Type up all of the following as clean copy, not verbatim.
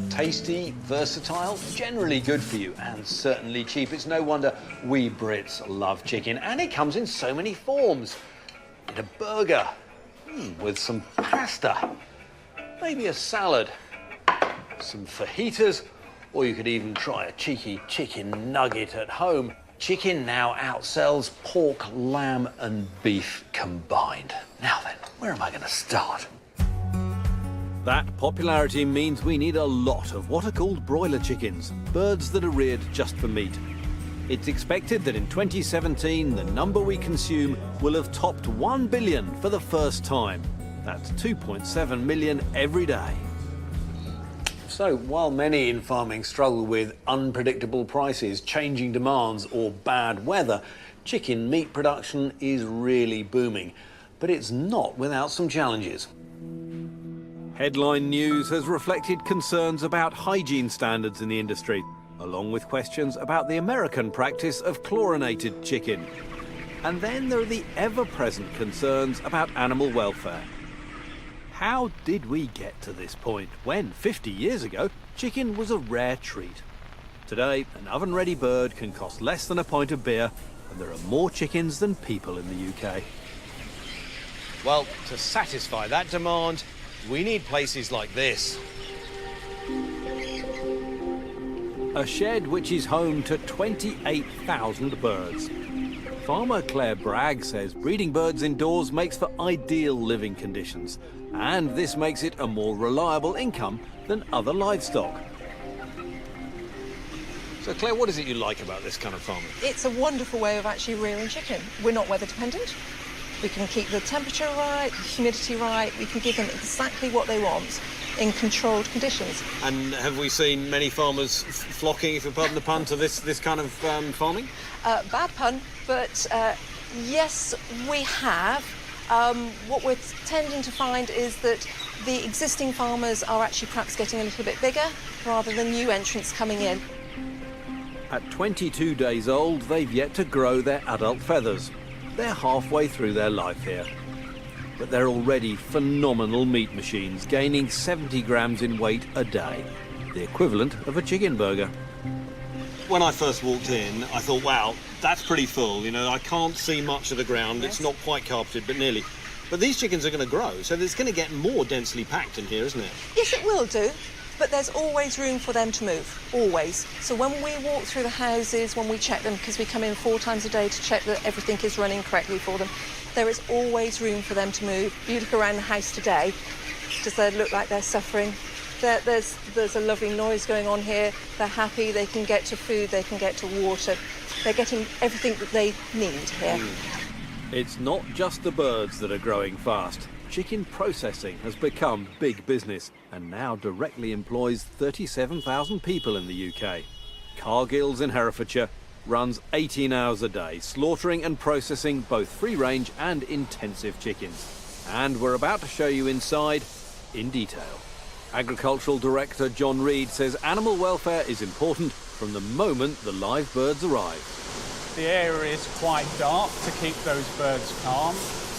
Tasty, versatile, generally good for you, and certainly cheap. It's no wonder we Brits love chicken, and it comes in so many forms. In a burger, with some pasta, maybe a salad, some fajitas, or you could even try a cheeky chicken nugget at home. Chicken now outsells pork, lamb and beef combined. Now then, where am I going to start? That popularity means we need a lot of what are called broiler chickens, birds that are reared just for meat. It's expected that in 2017, the number we consume will have topped 1 billion for the first time. That's 2.7 million every day. So, while many in farming struggle with unpredictable prices, changing demands or bad weather, chicken meat production is really booming. But it's not without some challenges. Headline news has reflected concerns about hygiene standards in the industry, along with questions about the American practice of chlorinated chicken. And then there are the ever-present concerns about animal welfare. How did we get to this point when, 50 years ago, chicken was a rare treat? Today, an oven-ready bird can cost less than a pint of beer, and there are more chickens than people in the UK. Well, to satisfy that demand, we need places like this. A shed which is home to 28,000 birds. Farmer Claire Bragg says breeding birds indoors makes for ideal living conditions, and this makes it a more reliable income than other livestock. So, Claire, what is it you like about this kind of farming? It's a wonderful way of actually rearing chicken. We're not weather dependent. We can keep the temperature right, the humidity right. We can give them exactly what they want in controlled conditions. And have we seen many farmers flocking, if you pardon the pun, to this kind of farming? Bad pun, but yes, we have. What we're tending to find is that the existing farmers are actually perhaps getting a little bit bigger rather than new entrants coming in. At 22 days old, they've yet to grow their adult feathers. They're halfway through their life here. But they're already phenomenal meat machines, gaining 70 grams in weight a day, the equivalent of a chicken burger. When I first walked in, I thought, wow, that's pretty full. You know, I can't see much of the ground. Yes. It's not quite carpeted, but nearly. But these chickens are going to grow, so it's going to get more densely packed in here, isn't it? Yes, it will do. But there's always room for them to move, always. So when we walk through the houses, when we check them, because we come in 4 times a day to check that everything is running correctly for them, there is always room for them to move. You look around the house today, does they look like they're suffering? There's a lovely noise going on here. They're happy, they can get to food, they can get to water. They're getting everything that they need here. It's not just the birds that are growing fast. Chicken processing has become big business and now directly employs 37,000 people in the UK. Cargill's in Herefordshire runs 18 hours a day, slaughtering and processing both free-range and intensive chickens. And we're about to show you inside in detail. Agricultural Director John Reid says animal welfare is important from the moment the live birds arrive. The area is quite dark to keep those birds calm.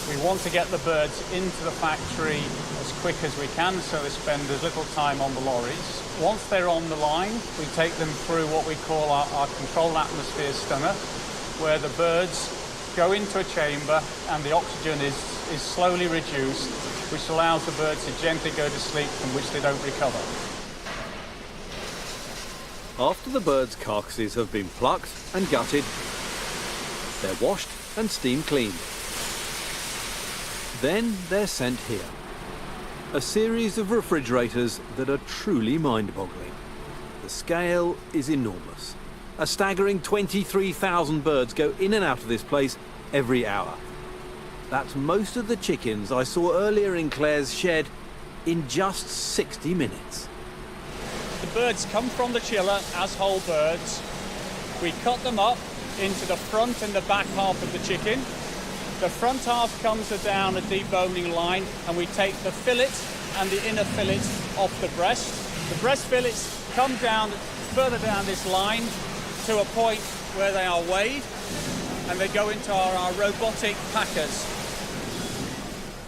We want to get the birds into the factory as quick as we can so they spend as little time on the lorries. Once they're on the line, we take them through what we call our controlled atmosphere stunner, where the birds go into a chamber and the oxygen is slowly reduced, which allows the birds to gently go to sleep from which they don't recover. After the birds' carcasses have been plucked and gutted, they're washed and steam cleaned. Then they're sent here. A series of refrigerators that are truly mind-boggling. The scale is enormous. A staggering 23,000 birds go in and out of this place every hour. That's most of the chickens I saw earlier in Claire's shed in just 60 minutes. The birds come from the chiller as whole birds. We cut them up into the front and the back half of the chicken. The front half comes down a deboning line, and we take the fillet and the inner fillet off the breast. The breast fillets come down further down this line to a point where they are weighed, and they go into our robotic packers.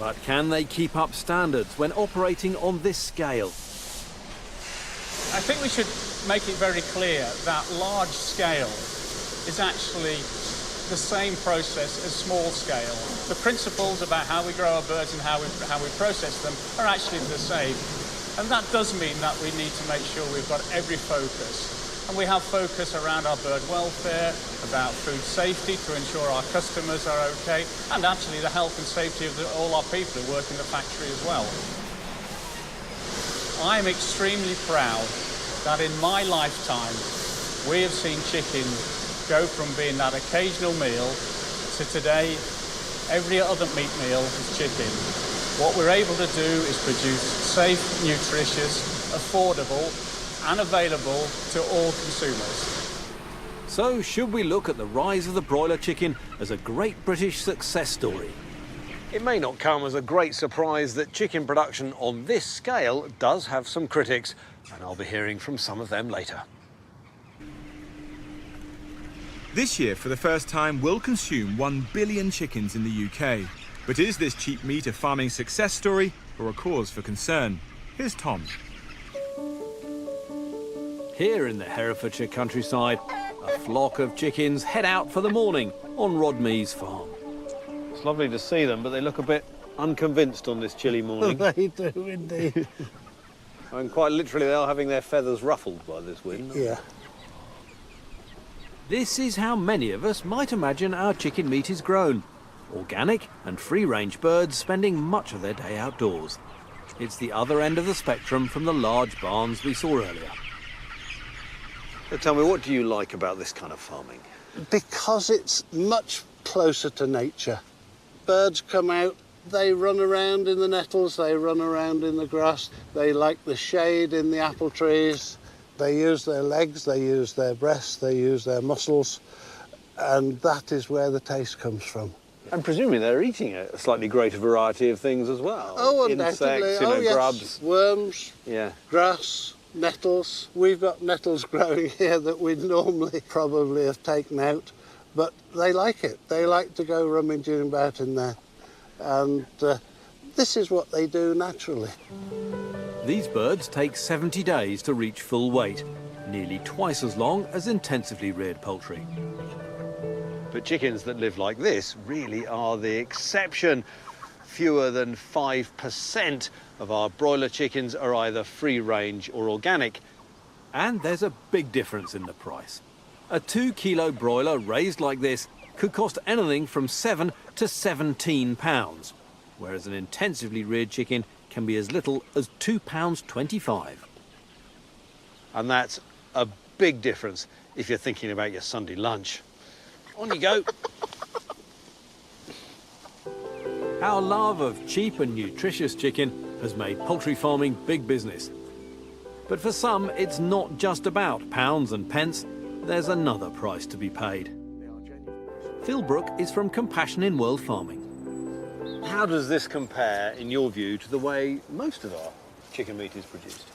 But can they keep up standards when operating on this scale? I think we should make it very clear that large scale is actually the same process as small scale. The principles about how we grow our birds and how we process them are actually the same. And that does mean that we need to make sure we've got every focus. And we have focus around our bird welfare, about food safety to ensure our customers are okay, and actually the health and safety of all our people who work in the factory as well. I'm extremely proud that in my lifetime we have seen chicken go from being that occasional meal to today every other meat meal is chicken. What we're able to do is produce safe, nutritious, affordable and available to all consumers. So should we look at the rise of the broiler chicken as a great British success story? It may not come as a great surprise that chicken production on this scale does have some critics, and I'll be hearing from some of them later. This year, for the first time, we'll consume 1 billion chickens in the UK. But is this cheap meat a farming success story or a cause for concern? Here's Tom. Here in the Herefordshire countryside, a flock of chickens head out for the morning on Rodmee's farm. It's lovely to see them, but they look a bit unconvinced on this chilly morning. They do indeed. And quite literally, they are having their feathers ruffled by this wind. Yeah. This is how many of us might imagine our chicken meat is grown. Organic and free-range birds spending much of their day outdoors. It's the other end of the spectrum from the large barns we saw earlier. So tell me, what do you like about this kind of farming? Because it's much closer to nature. Birds come out, they run around in the nettles, they run around in the grass, they like the shade in the apple trees, they use their legs, they use their breasts, they use their muscles, and that is where the taste comes from. And presumably they're eating a slightly greater variety of things as well. Oh, undoubtedly. Insects, Yes. grubs. Worms, Yeah. grass, nettles. We've got nettles growing here that we'd normally probably have taken out, but they like it. They like to go rummaging about in there. And this is what they do naturally. These birds take 70 days to reach full weight, nearly twice as long as intensively reared poultry. But chickens that live like this really are the exception. Fewer than 5% of our broiler chickens are either free-range or organic. And there's a big difference in the price. A 2-kilo broiler raised like this could cost anything from £7 to £17, whereas an intensively reared chicken can be as little as £2.25. And that's a big difference if you're thinking about your Sunday lunch. On you go. Our love of cheap and nutritious chicken has made poultry farming big business. But for some, it's not just about pounds and pence. There's another price to be paid. Phil Brook is from Compassion in World Farming. How does this compare, in your view, to the way most of our chicken meat is produced?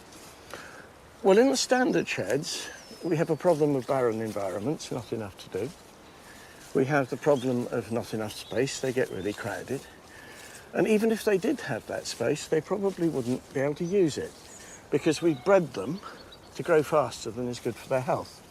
Well, in the standard sheds, we have a problem of barren environments, not enough to do. We have the problem of not enough space, they get really crowded. And even if they did have that space, they probably wouldn't be able to use it because we bred them to grow faster than is good for their health.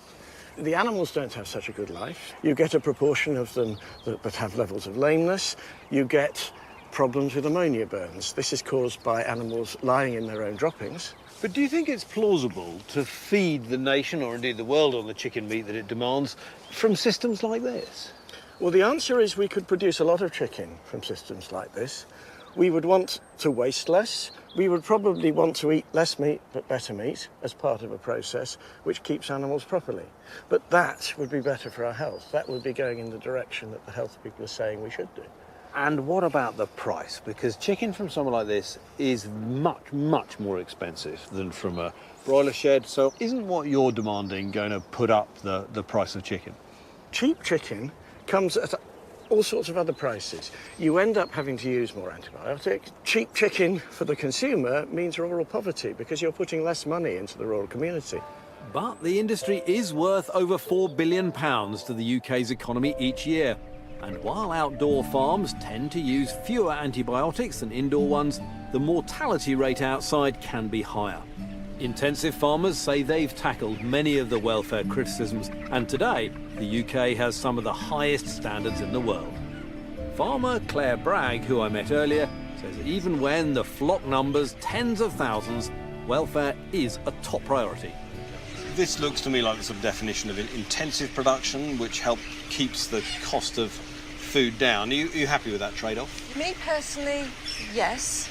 The animals don't have such a good life. You get a proportion of them that have levels of lameness. You get problems with ammonia burns. This is caused by animals lying in their own droppings. But do you think it's plausible to feed the nation, or indeed the world, on the chicken meat that it demands from systems like this? Well, the answer is we could produce a lot of chicken from systems like this. We would want to waste less. We would probably want to eat less meat but better meat as part of a process which keeps animals properly. But that would be better for our health. That would be going in the direction that the health people are saying we should do. And what about the price? Because chicken from somewhere like this is much, much more expensive than from a broiler shed. So isn't what you're demanding going to put up the price of chicken? Cheap chicken comes at all sorts of other prices. You end up having to use more antibiotics. Cheap chicken for the consumer means rural poverty because you're putting less money into the rural community. But the industry is worth over £4 billion to the UK's economy each year. And while outdoor farms tend to use fewer antibiotics than indoor ones, the mortality rate outside can be higher. Intensive farmers say they've tackled many of the welfare criticisms, and today the UK has some of the highest standards in the world. Farmer Claire Bragg, who I met earlier, says even when the flock numbers tens of thousands, welfare is a top priority. This looks to me like the sort of definition of intensive production, which keeps the cost of food down. Are you happy with that trade-off? Me personally, yes,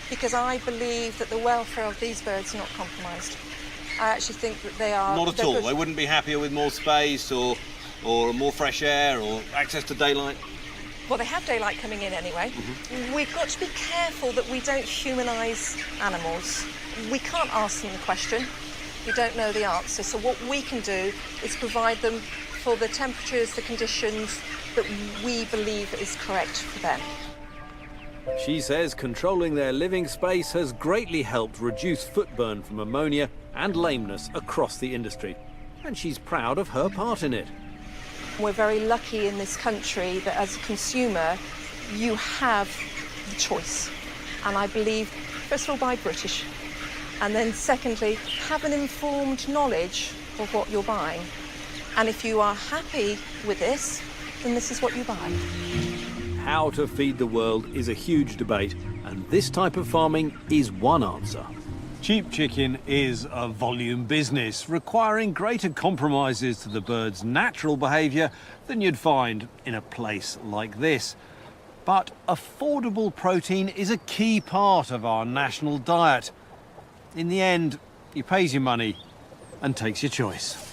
because I believe that the welfare of these birds are not compromised. I actually think that they are... Not at all? They wouldn't be happier with more space or more fresh air or access to daylight? Well, they have daylight coming in anyway. We've got to be careful that we don't humanise animals. We can't ask them the question. We don't know the answer. So what we can do is provide them for the temperatures, the conditions that we believe is correct for them. She says controlling their living space has greatly helped reduce footburn from ammonia and lameness across the industry. And she's proud of her part in it. We're very lucky in this country that as a consumer, you have the choice. And I believe, first of all, buy British. And then secondly, have an informed knowledge of what you're buying. And if you are happy with this, then this is what you buy. How to feed the world is a huge debate, and this type of farming is one answer. Cheap chicken is a volume business, requiring greater compromises to the bird's natural behaviour than you'd find in a place like this. But affordable protein is a key part of our national diet. In the end, he pays your money and takes your choice.